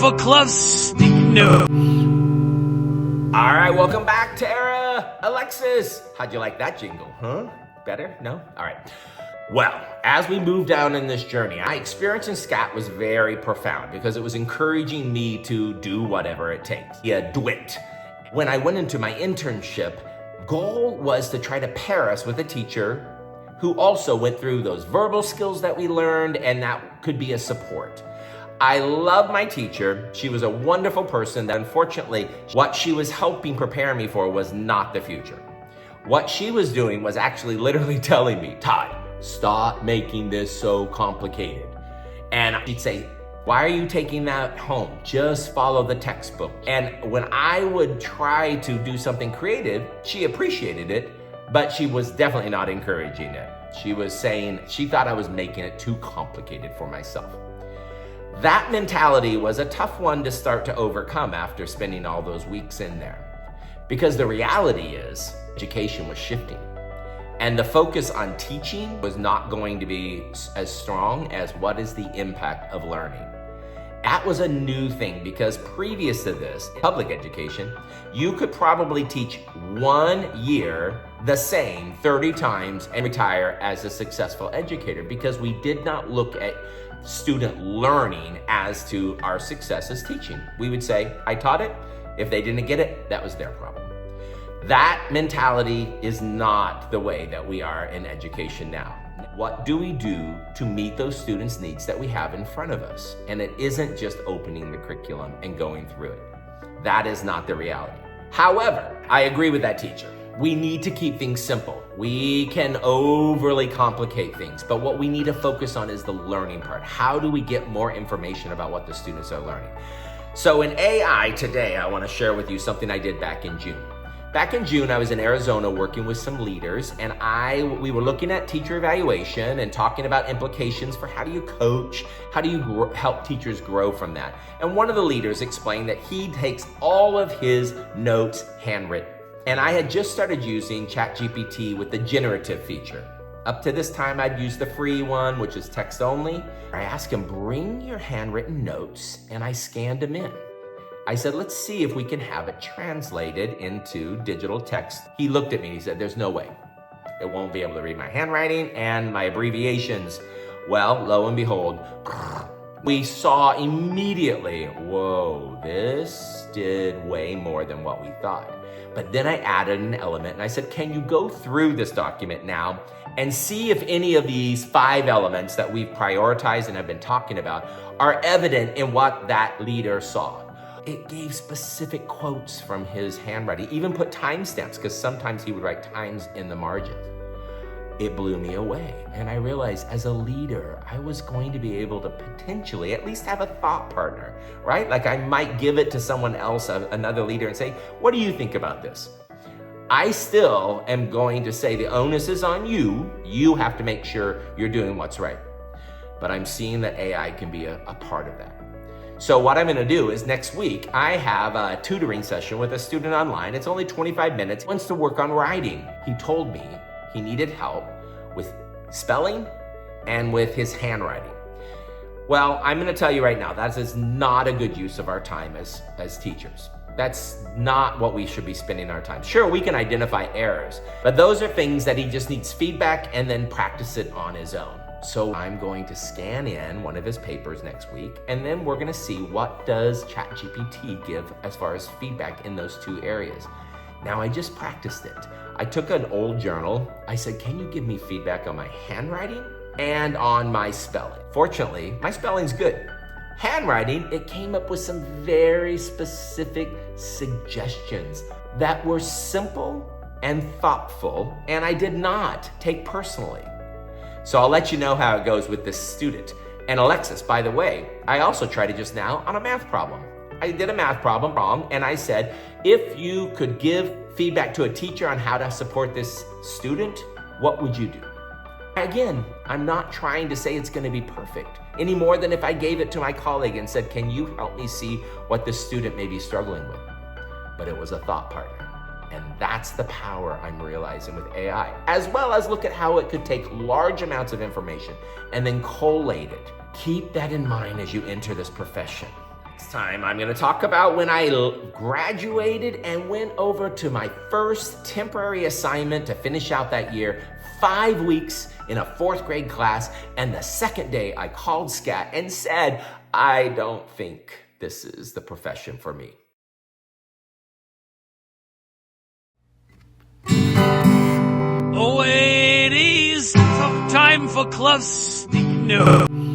for CluffsNotes. All right, welcome back, Tara. Alexis, how'd you like that jingle, huh? Better? No? All right. Well, as we move down in this journey, my experience in SCAT was very profound because it was encouraging me to do whatever it takes. Yeah, do it. When I went into my internship, goal was to try to pair us with a teacher who also went through those verbal skills that we learned, and that could be a support. I love my teacher. She was a wonderful person that unfortunately, what she was helping prepare me for was not the future. What she was doing was actually literally telling me, Todd, stop making this so complicated. And she'd say, why are you taking that home? Just follow the textbook. And when I would try to do something creative, she appreciated it, but she was definitely not encouraging it. She was saying she thought I was making it too complicated for myself. That mentality was a tough one to start to overcome after spending all those weeks in there. Because the reality is, education was shifting. And the focus on teaching was not going to be as strong as what is the impact of learning. That was a new thing because previous to this, in public education, you could probably teach 1 year the same 30 times and retire as a successful educator because we did not look at student learning as to our success as teaching. We would say, I taught it. If they didn't get it, that was their problem. That mentality is not the way that we are in education now. What do we do to meet those students' needs that we have in front of us? And it isn't just opening the curriculum and going through it. That is not the reality. However, I agree with that teacher. We need to keep things simple. We can overly complicate things, but what we need to focus on is the learning part. How do we get more information about what the students are learning? So in AI today, I want to share with you something I did back in June. Back in June, I was in Arizona working with some leaders, and we were looking at teacher evaluation and talking about implications for how do you coach, how do you help teachers grow from that. And one of the leaders explained that he takes all of his notes handwritten. And I had just started using ChatGPT with the generative feature. Up to this time, I'd used the free one, which is text only. I asked him, bring your handwritten notes, and I scanned them in. I said, let's see if we can have it translated into digital text. He looked at me and he said, there's no way. It won't be able to read my handwriting and my abbreviations. Well, lo and behold, we saw immediately, whoa, this did way more than what we thought. But then I added an element and I said, can you go through this document now and see if any of these 5 elements that we've prioritized and have been talking about are evident in what that leader saw? It gave specific quotes from his handwriting, even put timestamps, because sometimes he would write times in the margins. It blew me away. And I realized as a leader, I was going to be able to potentially at least have a thought partner, right? Like I might give it to someone else, another leader, and say, what do you think about this? I still am going to say the onus is on you. You have to make sure you're doing what's right. But I'm seeing that AI can be a part of that. So what I'm gonna do is next week, I have a tutoring session with a student online. It's only 25 minutes. He wants to work on writing. He told me he needed help with spelling and with his handwriting. Well, I'm gonna tell you right now, that is not a good use of our time as teachers. That's not what we should be spending our time. Sure, we can identify errors, but those are things that he just needs feedback and then practice it on his own. So I'm going to scan in one of his papers next week, and then we're gonna see what does ChatGPT give as far as feedback in those 2 areas. Now I just practiced it. I took an old journal. I said, can you give me feedback on my handwriting and on my spelling? Fortunately, my spelling's good. Handwriting, it came up with some very specific suggestions that were simple and thoughtful, and I did not take personally. So I'll let you know how it goes with this student. And Alexis, by the way, I also tried it just now on a math problem. I did a math problem wrong, and I said, if you could give feedback to a teacher on how to support this student, what would you do? Again, I'm not trying to say it's gonna be perfect, any more than if I gave it to my colleague and said, can you help me see what this student may be struggling with? But it was a thought partner. And that's the power I'm realizing with AI, as well as look at how it could take large amounts of information and then collate it. Keep that in mind as you enter this profession. This time I'm going to talk about when I graduated and went over to my first temporary assignment to finish out that year, 5 weeks in a 4th grade class, and the second day I called SCAT and said, I don't think this is the profession for me. Oh, it is time for CluffsNotes.